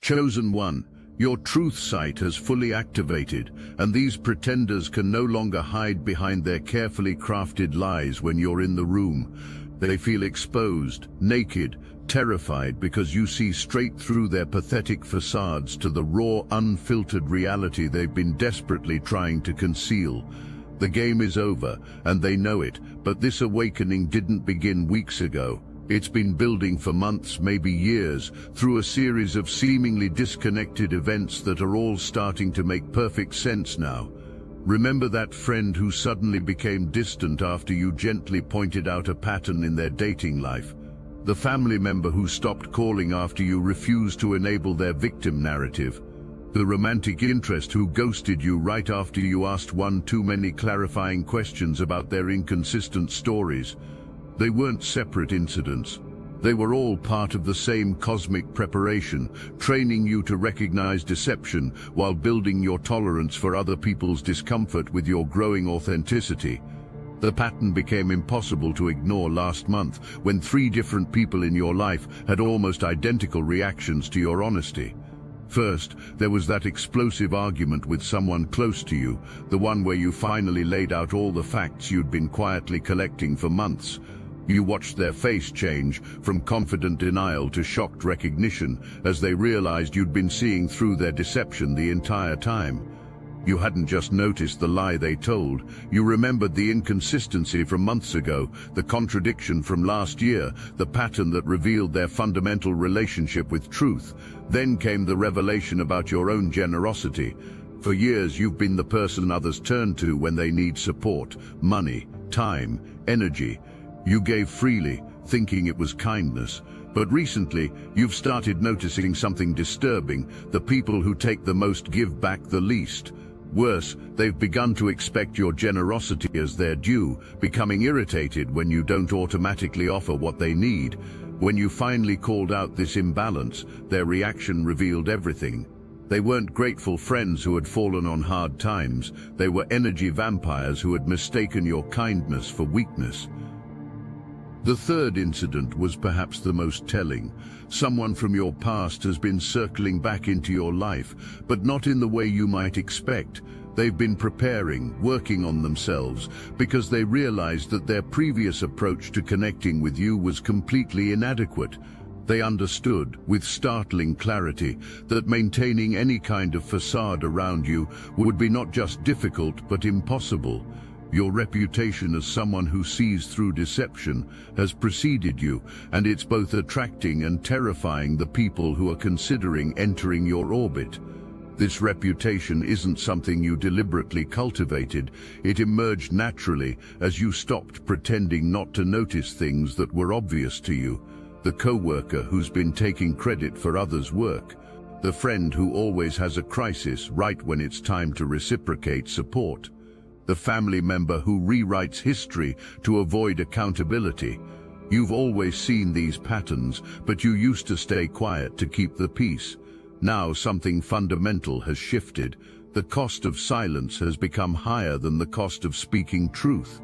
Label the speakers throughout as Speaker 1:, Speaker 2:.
Speaker 1: Chosen one, your truth sight has fully activated, and these pretenders can no longer hide behind their carefully crafted lies when you're in the room. They feel exposed, naked, terrified because you see straight through their pathetic facades to the raw, unfiltered reality they've been desperately trying to conceal. The game is over, and they know it, but this awakening didn't begin weeks ago. It's been building for months, maybe years, through a series of seemingly disconnected events that are all starting to make perfect sense now. Remember that friend who suddenly became distant after you gently pointed out a pattern in their dating life? The family member who stopped calling after you refused to enable their victim narrative? The romantic interest who ghosted you right after you asked one too many clarifying questions about their inconsistent stories? They weren't separate incidents. They were all part of the same cosmic preparation, training you to recognize deception while building your tolerance for other people's discomfort with your growing authenticity. The pattern became impossible to ignore last month when 3 different people in your life had almost identical reactions to your honesty. First, there was that explosive argument with someone close to you, the one where you finally laid out all the facts you'd been quietly collecting for months. You watched their face change from confident denial to shocked recognition as they realized you'd been seeing through their deception the entire time. You hadn't just noticed the lie they told, you remembered the inconsistency from months ago, the contradiction from last year, the pattern that revealed their fundamental relationship with truth. Then came the revelation about your own generosity. For years you've been the person others turn to when they need support, money, time, energy. You gave freely, thinking it was kindness. But recently, you've started noticing something disturbing. The people who take the most give back the least. Worse, they've begun to expect your generosity as their due, becoming irritated when you don't automatically offer what they need. When you finally called out this imbalance, their reaction revealed everything. They weren't grateful friends who had fallen on hard times. They were energy vampires who had mistaken your kindness for weakness. The third incident was perhaps the most telling. Someone from your past has been circling back into your life, but not in the way you might expect. They've been preparing, working on themselves, because they realized that their previous approach to connecting with you was completely inadequate. They understood, with startling clarity, that maintaining any kind of facade around you would be not just difficult, but impossible. Your reputation as someone who sees through deception has preceded you, and it's both attracting and terrifying the people who are considering entering your orbit. This reputation isn't something you deliberately cultivated. It emerged naturally as you stopped pretending not to notice things that were obvious to you. The coworker who's been taking credit for others' work. The friend who always has a crisis right when it's time to reciprocate support. The family member who rewrites history to avoid accountability. You've always seen these patterns, but you used to stay quiet to keep the peace. Now something fundamental has shifted. The cost of silence has become higher than the cost of speaking truth.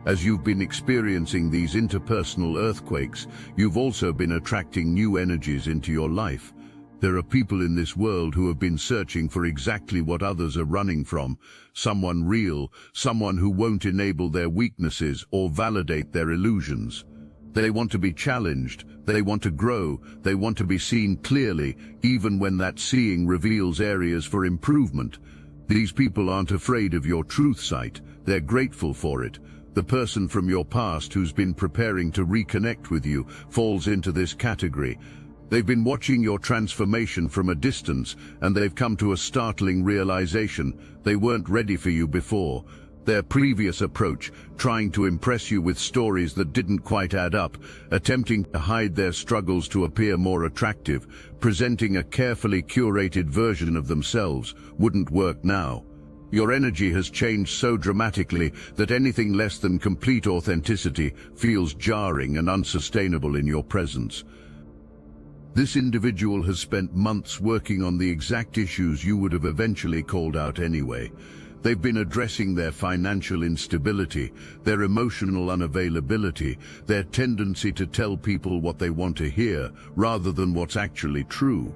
Speaker 1: As you've been experiencing these interpersonal earthquakes, you've also been attracting new energies into your life. There are people in this world who have been searching for exactly what others are running from. Someone real, someone who won't enable their weaknesses or validate their illusions. They want to be challenged, they want to grow, they want to be seen clearly, even when that seeing reveals areas for improvement. These people aren't afraid of your truth sight, they're grateful for it. The person from your past who's been preparing to reconnect with you falls into this category. They've been watching your transformation from a distance, and they've come to a startling realization: they weren't ready for you before. Their previous approach, trying to impress you with stories that didn't quite add up, attempting to hide their struggles to appear more attractive, presenting a carefully curated version of themselves, wouldn't work now. Your energy has changed so dramatically that anything less than complete authenticity feels jarring and unsustainable in your presence. This individual has spent months working on the exact issues you would have eventually called out anyway. They've been addressing their financial instability, their emotional unavailability, their tendency to tell people what they want to hear rather than what's actually true.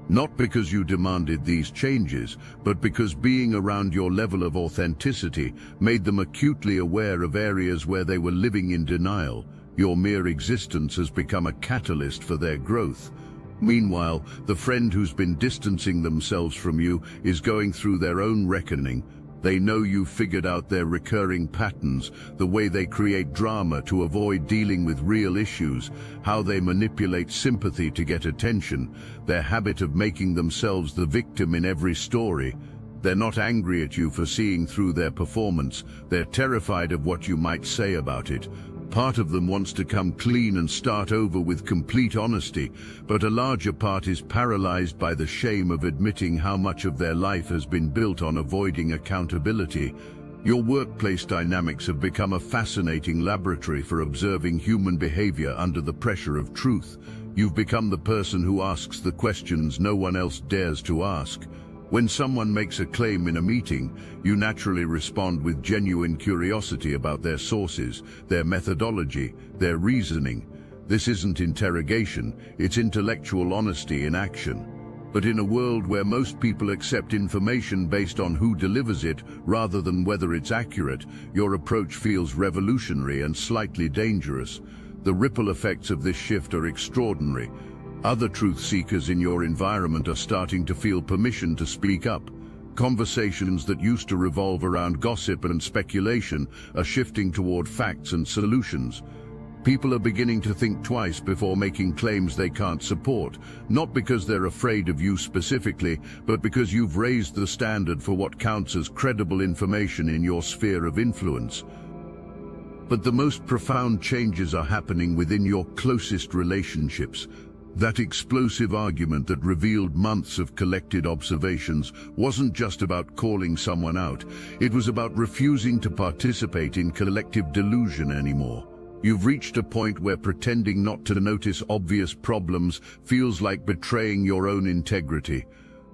Speaker 1: Not because you demanded these changes, but because being around your level of authenticity made them acutely aware of areas where they were living in denial. Your mere existence has become a catalyst for their growth. Meanwhile, the friend who's been distancing themselves from you is going through their own reckoning. They know you've figured out their recurring patterns, the way they create drama to avoid dealing with real issues, how they manipulate sympathy to get attention, their habit of making themselves the victim in every story. They're not angry at you for seeing through their performance. They're terrified of what you might say about it. Part of them wants to come clean and start over with complete honesty, but a larger part is paralyzed by the shame of admitting how much of their life has been built on avoiding accountability. Your workplace dynamics have become a fascinating laboratory for observing human behavior under the pressure of truth. You've become the person who asks the questions no one else dares to ask. When someone makes a claim in a meeting, you naturally respond with genuine curiosity about their sources, their methodology, their reasoning. This isn't interrogation, it's intellectual honesty in action. But in a world where most people accept information based on who delivers it rather than whether it's accurate, your approach feels revolutionary and slightly dangerous. The ripple effects of this shift are extraordinary. Other truth seekers in your environment are starting to feel permission to speak up. Conversations that used to revolve around gossip and speculation are shifting toward facts and solutions. People are beginning to think twice before making claims they can't support, not because they're afraid of you specifically, but because you've raised the standard for what counts as credible information in your sphere of influence. But the most profound changes are happening within your closest relationships. That explosive argument that revealed months of collected observations wasn't just about calling someone out. It was about refusing to participate in collective delusion anymore. You've reached a point where pretending not to notice obvious problems feels like betraying your own integrity.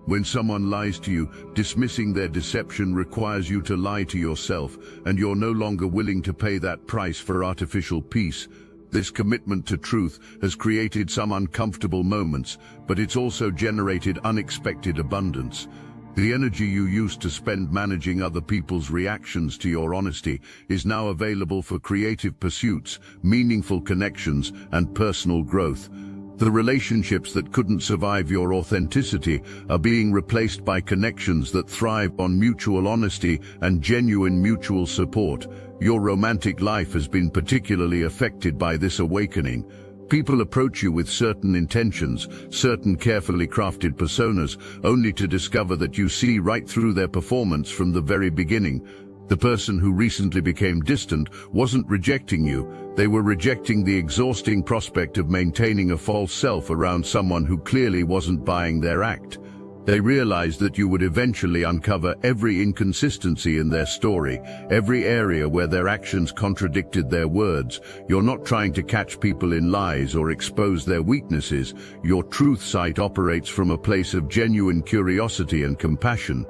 Speaker 1: When someone lies to you, dismissing their deception requires you to lie to yourself, and you're no longer willing to pay that price for artificial peace. This commitment to truth has created some uncomfortable moments, but it's also generated unexpected abundance. The energy you used to spend managing other people's reactions to your honesty is now available for creative pursuits, meaningful connections, and personal growth. The relationships that couldn't survive your authenticity are being replaced by connections that thrive on mutual honesty and genuine mutual support. Your romantic life has been particularly affected by this awakening. People approach you with certain intentions, certain carefully crafted personas, only to discover that you see right through their performance from the very beginning. The person who recently became distant wasn't rejecting you. They were rejecting the exhausting prospect of maintaining a false self around someone who clearly wasn't buying their act. They realized that you would eventually uncover every inconsistency in their story, every area where their actions contradicted their words. You're not trying to catch people in lies or expose their weaknesses. Your truth sight operates from a place of genuine curiosity and compassion.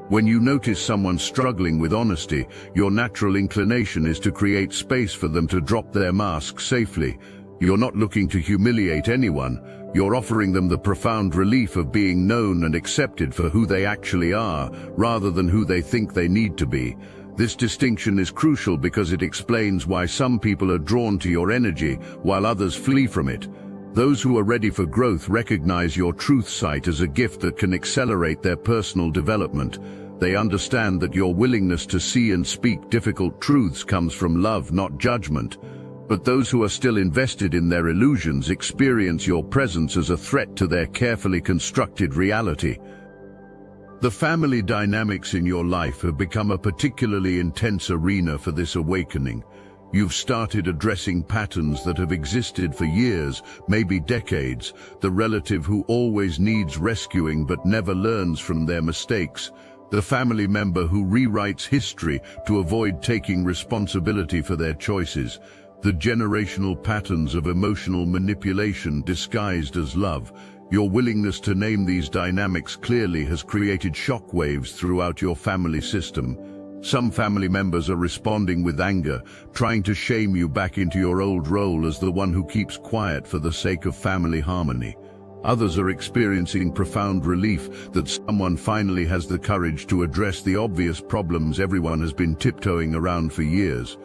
Speaker 1: When you notice someone struggling with honesty, your natural inclination is to create space for them to drop their mask safely. You're not looking to humiliate anyone. You're offering them the profound relief of being known and accepted for who they actually are, rather than who they think they need to be. This distinction is crucial because it explains why some people are drawn to your energy, while others flee from it. Those who are ready for growth recognize your truth sight as a gift that can accelerate their personal development. They understand that your willingness to see and speak difficult truths comes from love, not judgment. But those who are still invested in their illusions experience your presence as a threat to their carefully constructed reality. The family dynamics in your life have become a particularly intense arena for this awakening. You've started addressing patterns that have existed for years, maybe decades. The relative who always needs rescuing but never learns from their mistakes. The family member who rewrites history to avoid taking responsibility for their choices. The generational patterns of emotional manipulation disguised as love. Your willingness to name these dynamics clearly has created shockwaves throughout your family system. Some family members are responding with anger, trying to shame you back into your old role as the one who keeps quiet for the sake of family harmony. Others are experiencing profound relief that someone finally has the courage to address the obvious problems everyone has been tiptoeing around for years.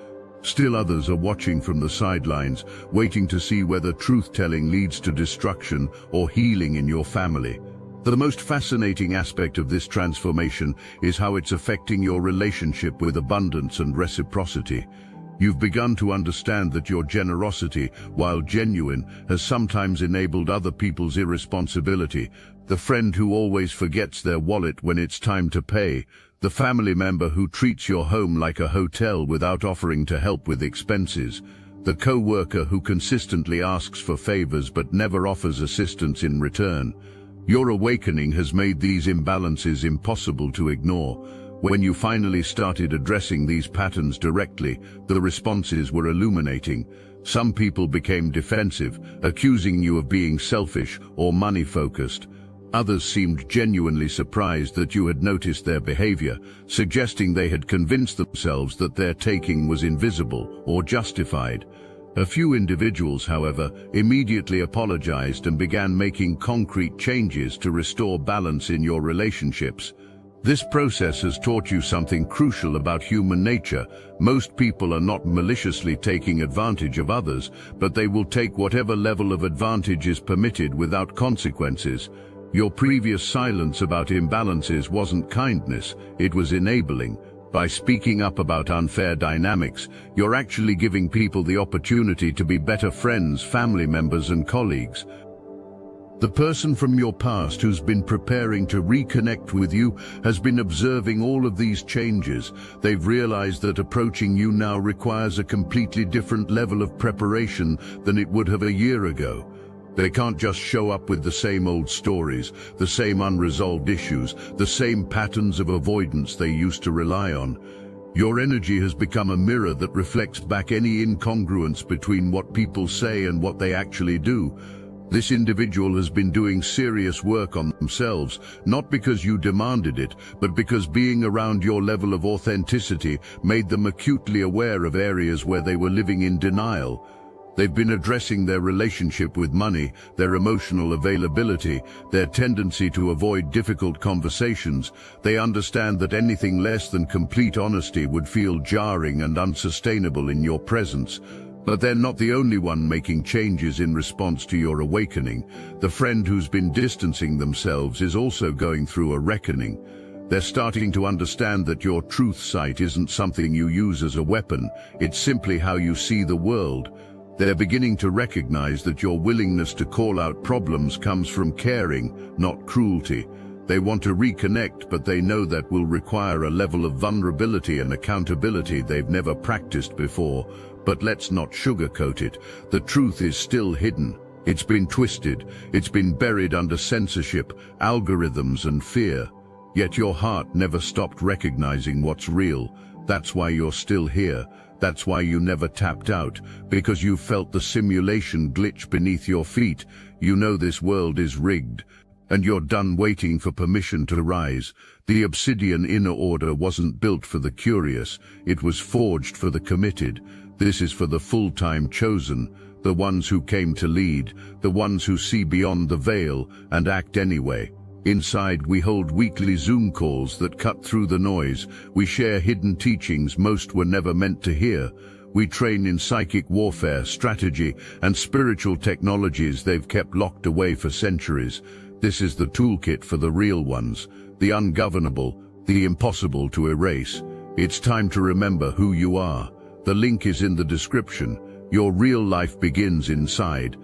Speaker 1: Still others are watching from the sidelines, waiting to see whether truth-telling leads to destruction or healing in your family. The most fascinating aspect of this transformation is how it's affecting your relationship with abundance and reciprocity. You've begun to understand that your generosity, while genuine, has sometimes enabled other people's irresponsibility. The friend who always forgets their wallet when it's time to pay. The family member who treats your home like a hotel without offering to help with expenses. The co-worker who consistently asks for favors but never offers assistance in return. Your awakening has made these imbalances impossible to ignore. When you finally started addressing these patterns directly, the responses were illuminating. Some people became defensive, accusing you of being selfish or money-focused. Others seemed genuinely surprised that you had noticed their behavior, suggesting they had convinced themselves that their taking was invisible or justified. A few individuals, however, immediately apologized and began making concrete changes to restore balance in your relationships. This process has taught you something crucial about human nature. Most people are not maliciously taking advantage of others, but they will take whatever level of advantage is permitted without consequences. Your previous silence about imbalances wasn't kindness, it was enabling. By speaking up about unfair dynamics, you're actually giving people the opportunity to be better friends, family members, and colleagues. The person from your past who's been preparing to reconnect with you has been observing all of these changes. They've realized that approaching you now requires a completely different level of preparation than it would have a year ago. They can't just show up with the same old stories, the same unresolved issues, the same patterns of avoidance they used to rely on. Your energy has become a mirror that reflects back any incongruence between what people say and what they actually do. This individual has been doing serious work on themselves, not because you demanded it, but because being around your level of authenticity made them acutely aware of areas where they were living in denial. They've been addressing their relationship with money, their emotional availability, their tendency to avoid difficult conversations. They understand that anything less than complete honesty would feel jarring and unsustainable in your presence. But they're not the only one making changes in response to your awakening. The friend who's been distancing themselves is also going through a reckoning. They're starting to understand that your truth sight isn't something you use as a weapon, it's simply how you see the world. They're beginning to recognize that your willingness to call out problems comes from caring, not cruelty. They want to reconnect, but they know that will require a level of vulnerability and accountability they've never practiced before. But let's not sugarcoat it. The truth is still hidden. It's been twisted. It's been buried under censorship, algorithms, and fear. Yet your heart never stopped recognizing what's real. That's why you're still here. That's why you never tapped out, because you felt the simulation glitch beneath your feet. You know this world is rigged, and you're done waiting for permission to rise. The Obsidian inner order wasn't built for the curious, it was forged for the committed. This is for the full-time chosen, the ones who came to lead, the ones who see beyond the veil and act anyway. Inside, we hold weekly Zoom calls that cut through the noise. We share hidden teachings most were never meant to hear. We train in psychic warfare, strategy, and spiritual technologies they've kept locked away for centuries. This is the toolkit for the real ones, the ungovernable, the impossible to erase. It's time to remember who you are. The link is in the description. Your real life begins inside.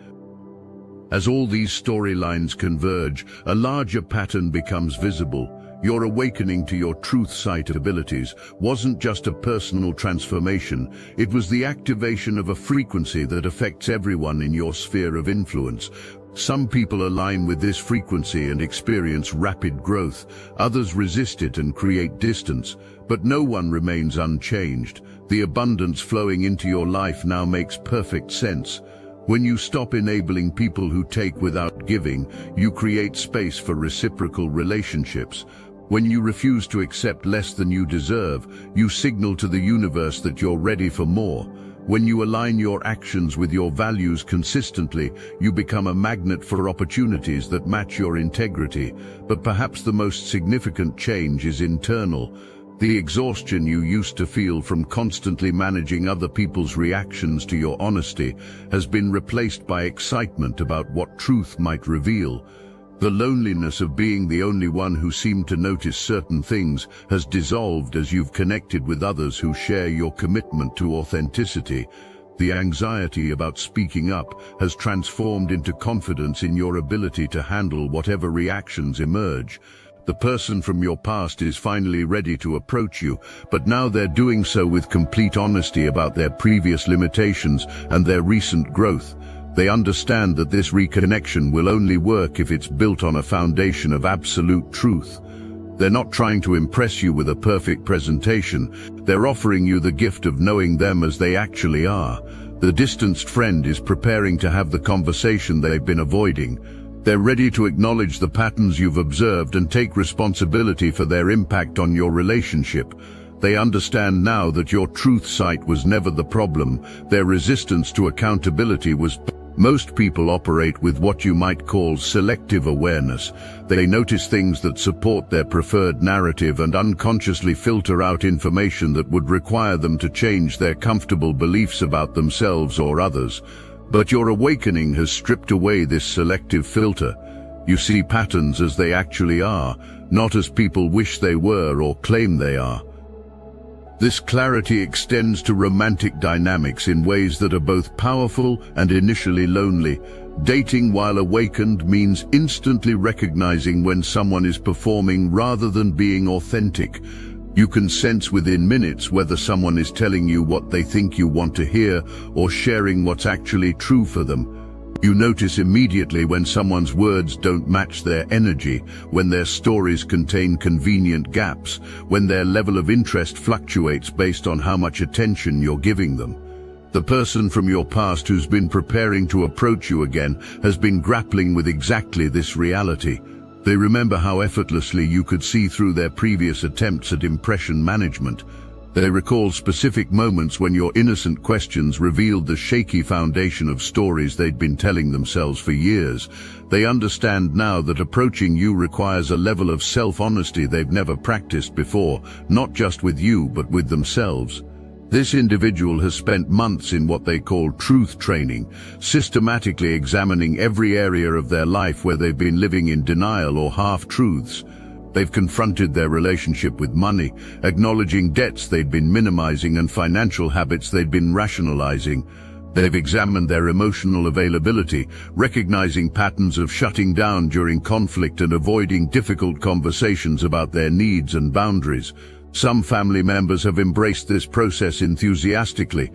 Speaker 1: As all these storylines converge, a larger pattern becomes visible. Your awakening to your truth sight abilities wasn't just a personal transformation, it was the activation of a frequency that affects everyone in your sphere of influence. Some people align with this frequency and experience rapid growth, others resist it and create distance, but no one remains unchanged. The abundance flowing into your life now makes perfect sense. When you stop enabling people who take without giving, you create space for reciprocal relationships. When you refuse to accept less than you deserve, you signal to the universe that you're ready for more. When you align your actions with your values consistently, you become a magnet for opportunities that match your integrity. But perhaps the most significant change is internal. The exhaustion you used to feel from constantly managing other people's reactions to your honesty has been replaced by excitement about what truth might reveal. The loneliness of being the only one who seemed to notice certain things has dissolved as you've connected with others who share your commitment to authenticity. The anxiety about speaking up has transformed into confidence in your ability to handle whatever reactions emerge. The person from your past is finally ready to approach you, but now they're doing so with complete honesty about their previous limitations and their recent growth. They understand that this reconnection will only work if it's built on a foundation of absolute truth. They're not trying to impress you with a perfect presentation. They're offering you the gift of knowing them as they actually are. The distanced friend is preparing to have the conversation they've been avoiding. They're ready to acknowledge the patterns you've observed and take responsibility for their impact on your relationship. They understand now that your truth sight was never the problem. Their resistance to accountability was. Most people operate with what you might call selective awareness. They notice things that support their preferred narrative and unconsciously filter out information that would require them to change their comfortable beliefs about themselves or others. But your awakening has stripped away this selective filter. You see patterns as they actually are, not as people wish they were or claim they are. This clarity extends to romantic dynamics in ways that are both powerful and initially lonely. Dating while awakened means instantly recognizing when someone is performing rather than being authentic. You can sense within minutes whether someone is telling you what they think you want to hear or sharing what's actually true for them. You notice immediately when someone's words don't match their energy, when their stories contain convenient gaps, when their level of interest fluctuates based on how much attention you're giving them. The person from your past who's been preparing to approach you again has been grappling with exactly this reality. They remember how effortlessly you could see through their previous attempts at impression management. They recall specific moments when your innocent questions revealed the shaky foundation of stories they'd been telling themselves for years. They understand now that approaching you requires a level of self-honesty they've never practiced before, not just with you, but with themselves. This individual has spent months in what they call truth training, systematically examining every area of their life where they've been living in denial or half-truths. They've confronted their relationship with money, acknowledging debts they'd been minimizing and financial habits they'd been rationalizing. They've examined their emotional availability, recognizing patterns of shutting down during conflict and avoiding difficult conversations about their needs and boundaries. Some family members have embraced this process enthusiastically.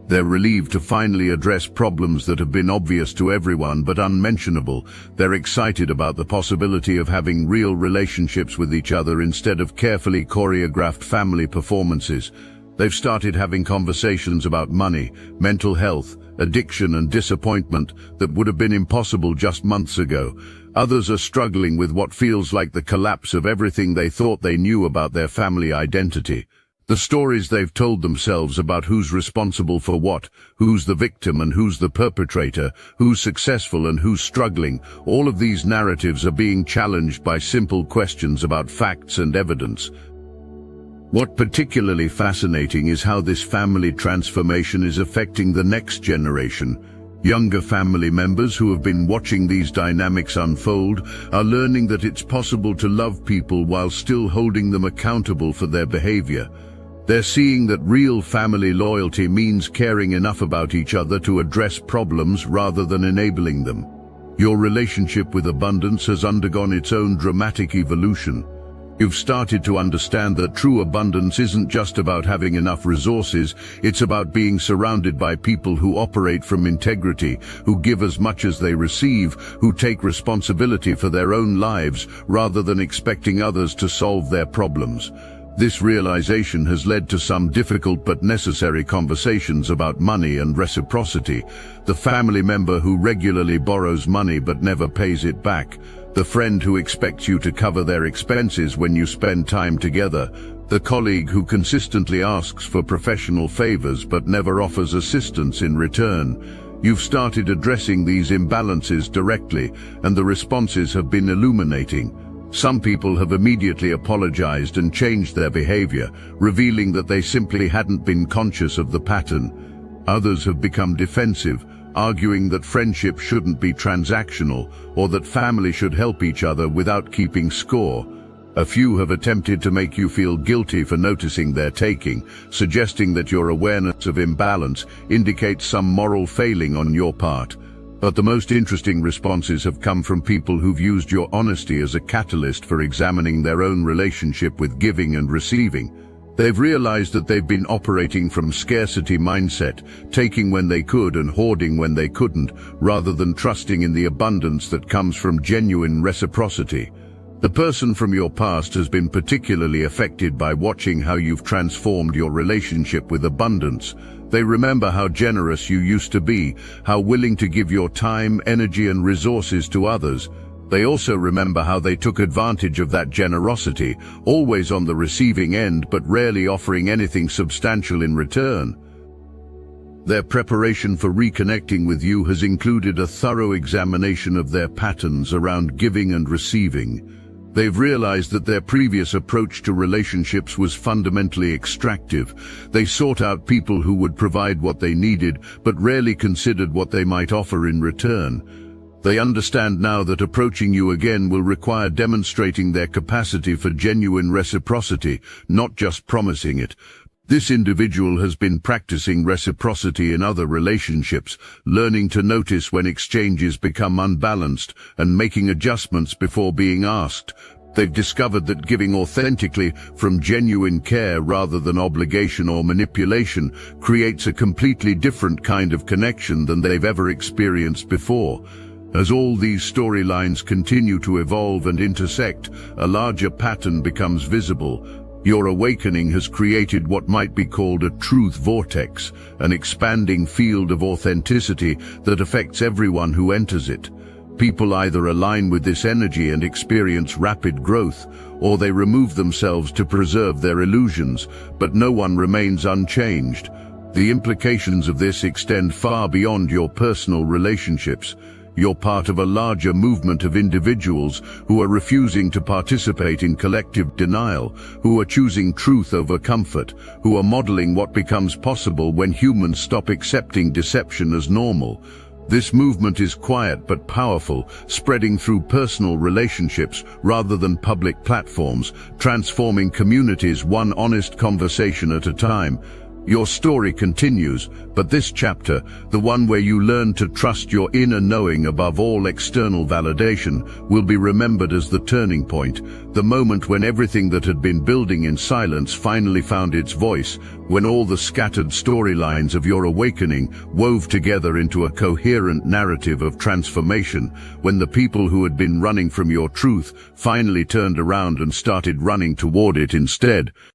Speaker 1: They're relieved to finally address problems that have been obvious to everyone but unmentionable. They're excited about the possibility of having real relationships with each other instead of carefully choreographed family performances. They've started having conversations about money, mental health, addiction and disappointment that would have been impossible just months ago. Others are struggling with what feels like the collapse of everything they thought they knew about their family identity. The stories they've told themselves about who's responsible for what, who's the victim and who's the perpetrator, who's successful and who's struggling, all of these narratives are being challenged by simple questions about facts and evidence. What particularly fascinating is how this family transformation is affecting the next generation. Younger family members who have been watching these dynamics unfold are learning that it's possible to love people while still holding them accountable for their behavior. They're seeing that real family loyalty means caring enough about each other to address problems rather than enabling them. Your relationship with abundance has undergone its own dramatic evolution. You've started to understand that true abundance isn't just about having enough resources, it's about being surrounded by people who operate from integrity, who give as much as they receive, who take responsibility for their own lives rather than expecting others to solve their problems. This realization has led to some difficult but necessary conversations about money and reciprocity. The family member who regularly borrows money but never pays it back. the friend who expects you to cover their expenses when you spend time together, the colleague who consistently asks for professional favors but never offers assistance in return. You've started addressing these imbalances directly, and the responses have been illuminating. Some people have immediately apologized and changed their behavior, revealing that they simply hadn't been conscious of the pattern. Others have become defensive, arguing that friendship shouldn't be transactional or that family should help each other without keeping score. A few have attempted to make you feel guilty for noticing their taking, suggesting that your awareness of imbalance indicates some moral failing on your part. But the most interesting responses have come from people who've used your honesty as a catalyst for examining their own relationship with giving and receiving. They've realized that they've been operating from scarcity mindset, taking when they could and hoarding when they couldn't, rather than trusting in the abundance that comes from genuine reciprocity. The person from your past has been particularly affected by watching how you've transformed your relationship with abundance. They remember how generous you used to be, how willing to give your time, energy, and resources to others. They also remember how they took advantage of that generosity, always on the receiving end but rarely offering anything substantial in return. Their preparation for reconnecting with you has included a thorough examination of their patterns around giving and receiving. They've realized that their previous approach to relationships was fundamentally extractive. They sought out people who would provide what they needed, but rarely considered what they might offer in return. They understand now that approaching you again will require demonstrating their capacity for genuine reciprocity, not just promising it. This individual has been practicing reciprocity in other relationships, learning to notice when exchanges become unbalanced and making adjustments before being asked. They've discovered that giving authentically from genuine care rather than obligation or manipulation creates a completely different kind of connection than they've ever experienced before. As all these storylines continue to evolve and intersect, a larger pattern becomes visible. Your awakening has created what might be called a truth vortex, an expanding field of authenticity that affects everyone who enters it. People either align with this energy and experience rapid growth, or they remove themselves to preserve their illusions, but no one remains unchanged. The implications of this extend far beyond your personal relationships. You're part of a larger movement of individuals who are refusing to participate in collective denial, who are choosing truth over comfort, who are modeling what becomes possible when humans stop accepting deception as normal. This movement is quiet but powerful, spreading through personal relationships rather than public platforms, transforming communities one honest conversation at a time. Your story continues, but this chapter, the one where you learn to trust your inner knowing above all external validation, will be remembered as the turning point, the moment when everything that had been building in silence finally found its voice, when all the scattered storylines of your awakening wove together into a coherent narrative of transformation, when the people who had been running from your truth finally turned around and started running toward it instead.